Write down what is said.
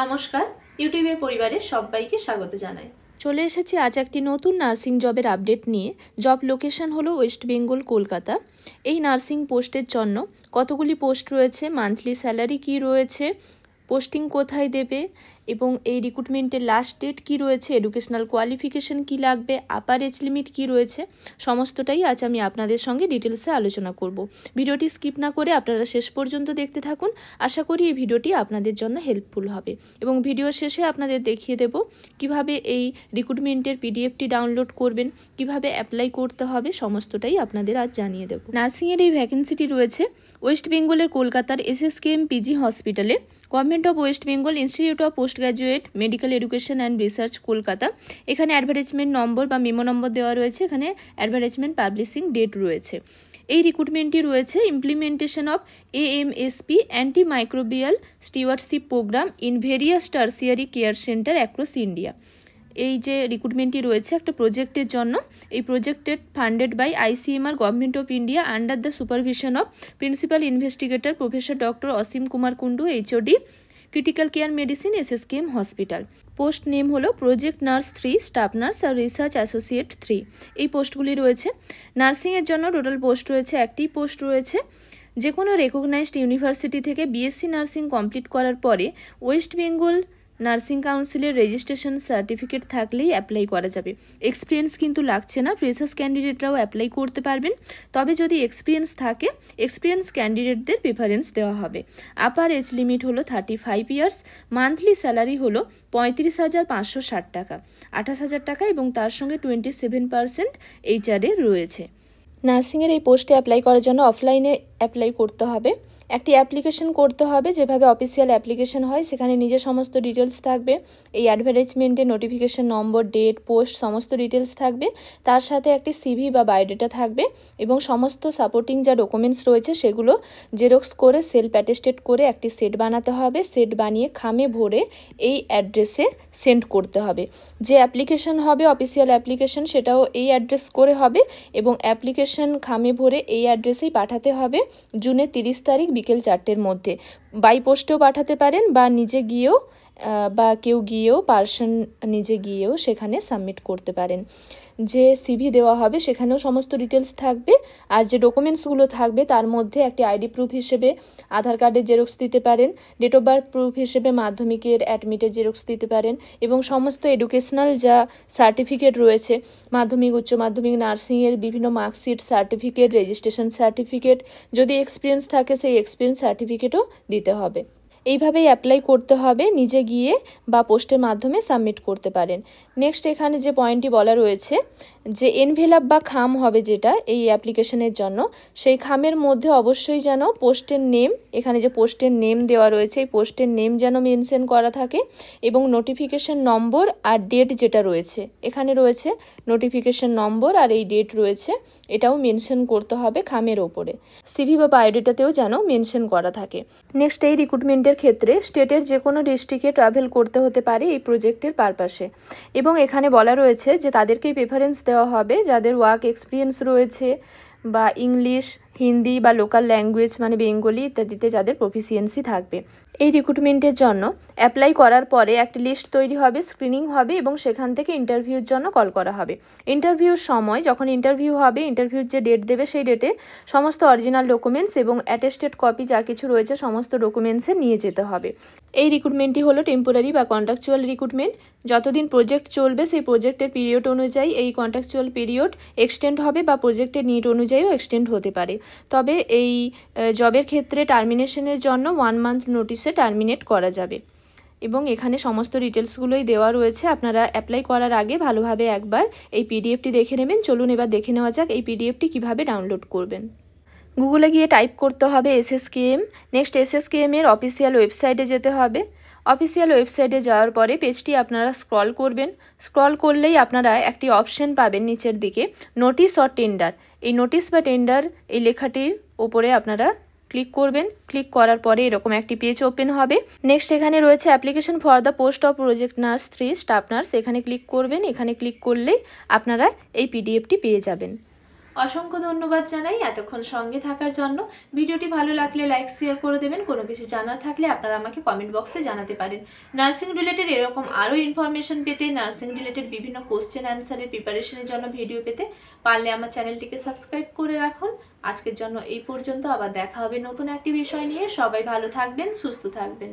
নমস্কার, ইউটিউবের পরিবারে সবাইকে স্বাগত জানাই। চলে এসেছি আজ একটি নতুন নার্সিং জবের আপডেট নিয়ে। জব লোকেশন হলো ওয়েস্ট বেঙ্গল, কলকাতা। এই নার্সিং পোস্টের জন্য কতগুলি পোস্ট রয়েছে, মান্থলি স্যালারি কি রয়েছে, পোস্টিং কোথায় দেবে এবং এই রিক্রুটমেন্টের লাস্ট ডেট কি রয়েছে, এডুকেশনাল কোয়ালিফিকেশন কি লাগবে, আপার এজ লিমিট কি রয়েছে, সমস্তটাই আজ আমি আপনাদের সঙ্গে ডিটেলসে আলোচনা করব। ভিডিওটি স্কিপ না করে আপনারা শেষ পর্যন্ত দেখতে থাকুন। আশা করি এই ভিডিওটি আপনাদের জন্য হেল্পফুল হবে এবং ভিডিও শেষে আপনাদের দেখিয়ে দেব কিভাবে এই রিক্রুটমেন্টের পিডিএফটি ডাউনলোড করবেন, কিভাবে অ্যাপ্লাই করতে হবে, সমস্তটাই আপনাদের আজ জানিয়ে দেব। নার্সিংয়ের এই ভ্যাকেন্সিটি রয়েছে ওয়েস্ট বেঙ্গলের কলকাতার SSKM পিজি হসপিটালে, government of West Bengal institute of post graduate medical education and research, Kolkata. এখানে অ্যাডভার্টাইজমেন্ট নম্বর বা মেমো নম্বর দেওয়া রয়েছে, এখানে অ্যাডভার্টাইজমেন্ট পাবলিশিং ডেট রয়েছে। এই রিক্রুটমেন্টটি রয়েছে implementation of AMSP anti microbial stewardship program in various tertiary care centre across India. এই যে রিক্রুটমেন্টটি রয়েছে একটা প্রজেক্টের জন্য। এই projected funded by ICMR, government of India, under the supervision of principal investigator professor doctor Asim Kumar Kundu, HOD, critical care medicine, SSKM hospital. Post name হলো project nurse 3, staff nurse আর রিসার্চ অ্যাসোসিয়েট 3। এই পোস্টগুলি রয়েছে। নার্সিংয়ের জন্য টোটাল পোস্ট রয়েছে, একটি post রয়েছে। যে কোনো রেকগনাইজড ইউনিভার্সিটি থেকে BSc নার্সিং কমপ্লিট করার পরে ওয়েস্ট বেঙ্গল নার্সিং কাউন্সিলের রেজিস্ট্রেশন সার্টিফিকেট থাকলেই অ্যাপ্লাই করা যাবে। এক্সপিরিয়েন্স কিন্তু লাগছে না, ফ্রেশার্স ক্যান্ডিডেটরাও অ্যাপ্লাই করতে পারবেন। তবে যদি এক্সপিরিয়েন্স থাকে, এক্সপিরিয়েন্স ক্যান্ডিডেটদের প্রেফারেন্স দেওয়া হবে। আপার এজ লিমিট হলো 35 ইয়ার্স। মান্থলি স্যালারি হলো 35,560 টাকা, 28,000 টাকা এবং তার সঙ্গে 27% HRA রয়েছে। নার্সিংয়ের এই পোস্টে অ্যাপ্লাই করার জন্য অফলাইনে অ্যাপ্লাই করতে হবে। একটি অ্যাপ্লিকেশন করতে হবে, যেভাবে অফিসিয়াল অ্যাপ্লিকেশন হয় সেখানে নিজের সমস্ত ডিটেলস থাকবে। এই অ্যাডভার্টাইজমেন্টে নোটিফিকেশন নম্বর, ডেট, পোস্ট সমস্ত ডিটেলস থাকবে। তার সাথে একটি CV বা বায়োডেটা থাকবে এবং সমস্ত সাপোর্টিং যা ডকুমেন্টস রয়েছে সেগুলো জেরক্স করে সেলফ অ্যাটেস্টেড করে একটি সেট বানাতে হবে। সেট বানিয়ে খামে ভরে এই অ্যাড্রেসে সেন্ড করতে হবে। যে অ্যাপ্লিকেশন হবে অফিসিয়াল অ্যাপ্লিকেশন, সেটাও এই অ্যাড্রেস করে হবে এবং অ্যাপ্লিকেশন খামে ভরে এই অ্যাড্রেসেই পাঠাতে হবে জুনের 30 তারিখ বিকেল 4টের মধ্যে। বাই পোস্টেও পাঠাতে পারেন বা নিজে গিয়েও বা কেউ গিয়েও পার্সন নিজে গিয়েও সেখানে সাবমিট করতে পারেন। যে CV দেওয়া হবে সেখানেও সমস্ত ডিটেলস থাকবে। আর যে ডকুমেন্টসগুলো থাকবে তার মধ্যে একটি ID প্রুফ হিসেবে আধার কার্ডের জেরক্স দিতে পারেন, ডেট অফ বার্থ প্রুফ হিসেবে মাধ্যমিকের অ্যাডমিটের জেরক্স দিতে পারেন এবং সমস্ত এডুকেশনাল যা সার্টিফিকেট রয়েছে, মাধ্যমিক, উচ্চ মাধ্যমিক, নার্সিংয়ের বিভিন্ন মার্কশিট, সার্টিফিকেট, রেজিস্ট্রেশন সার্টিফিকেট, যদি এক্সপিরিয়েন্স থাকে সেই এক্সপিরিয়েন্স সার্টিফিকেটও দিতে হবে। এইভাবেই অ্যাপ্লাই করতে হবে, নিজে গিয়ে বা পোস্টের মাধ্যমে সাবমিট করতে পারেন। নেক্সট এখানে যে পয়েন্টটি বলা রয়েছে যে এনভেলাপ বা খাম হবে যেটা এই অ্যাপ্লিকেশনের জন্য, সেই খামের মধ্যে অবশ্যই যেন পোস্টের নেম, এখানে যে পোস্টের নেম দেওয়া রয়েছে এই পোস্টের নেম যেন মেনশন করা থাকে এবং নোটিফিকেশন নম্বর আর ডেট যেটা রয়েছে, এখানে রয়েছে নোটিফিকেশন নম্বর আর এই ডেট রয়েছে, এটাও মেনশন করতে হবে খামের ওপরে। CV বা বায়োডেটাতেও যেন মেনশন করা থাকে। নেক্সট এই রিক্রুটমেন্টের ক্ষেত্রে স্টেটের যে কোনো ডিস্ট্রিক্টে ট্রাভেল করতে হতে পারে এই প্রজেক্টের পারপাসে এবং এখানে বলা রয়েছে যে তাদেরকেই প্রেফারেন্স দেওয়া হবে যাদের ওয়ার্ক এক্সপিরিয়েন্স রয়েছে বা ইংলিশ, হিন্দি বা লোকাল ল্যাঙ্গুয়েজ মানে বেঙ্গলি ইত্যাদিতে যাদের প্রফিসিয়েন্সি থাকবে। এই রিক্রুটমেন্টের জন্য অ্যাপ্লাই করার পরে একটি লিস্ট তৈরি হবে, স্ক্রিনিং হবে এবং সেখান থেকে ইন্টারভিউর জন্য কল করা হবে। ইন্টারভিউর সময় যখন ইন্টারভিউ হবে, ইন্টারভিউর যে ডেট দেবে সেই ডেটে সমস্ত অরিজিনাল ডকুমেন্টস এবং অ্যাটেস্টেড কপি যা কিছু রয়েছে সমস্ত ডকুমেন্টসে নিয়ে যেতে হবে। এই রিক্রুটমেন্টটি হলো টেম্পোরারি বা কন্ট্রাকচুয়াল রিক্রুটমেন্ট। যতদিন প্রজেক্ট চলবে সেই প্রজেক্টের পিরিয়ড অনুযায়ী এই কন্ট্রাকচুয়াল পিরিয়ড এক্সটেন্ড হবে বা প্রজেক্টের নিড অনুযায়ীও এক্সটেন্ড হতে পারে। তবে এই জবের ক্ষেত্রে টার্মিনেশনের জন্য 1 মান্থ নোটিসে টার্মিনেট করা যাবে এবং এখানে সমস্ত ডিটেলসগুলোই দেওয়া রয়েছে। আপনারা অ্যাপ্লাই করার আগে ভালোভাবে একবার এই PDFটি দেখে নেবেন। চলুন এবার দেখে নেওয়া যাক এই PDFটি কিভাবে ডাউনলোড করবেন। গুগলে গিয়ে টাইপ করতে হবে SSKM। নেক্সট SSKM এর অফিসিয়াল ওয়েবসাইটে যেতে হবে। অফিসিয়াল ওয়েবসাইটে যাওয়ার পরে পেজটি আপনারা স্ক্রল করবেন। স্ক্রল করলেই আপনারা একটি অপশন পাবেন নিচের দিকে, নোটিশ অর টেন্ডার। এই নোটিশ বা টেন্ডার এই লেখাটির ওপরে আপনারা ক্লিক করবেন। ক্লিক করার পরে এরকম একটি পেজ ওপেন হবে। নেক্সট এখানে রয়েছে application for the post of project nurse 3, staff nurse, এখানে ক্লিক করবেন। এখানে ক্লিক করলেই আপনারা এই PDFটি পেয়ে যাবেন। অসংখ্য ধন্যবাদ জানাই এতক্ষণ সঙ্গে থাকার জন্য। ভিডিওটি ভালো লাগলে লাইক শেয়ার করে দেবেন। কোনো কিছু জানার থাকলে আপনারা আমাকে কমেন্ট বক্সে জানাতে পারেন। নার্সিং রিলেটেড এরকম আরও ইনফরমেশন পেতে, নার্সিং রিলেটেড বিভিন্ন কোশ্চেন অ্যান্সারের প্রিপারেশনের জন্য ভিডিও পেতে পারলে আমার চ্যানেলটিকে সাবস্ক্রাইব করে রাখুন। আজকের জন্য এই পর্যন্ত, আবার দেখা হবে নতুন একটি বিষয় নিয়ে। সবাই ভালো থাকবেন, সুস্থ থাকবেন।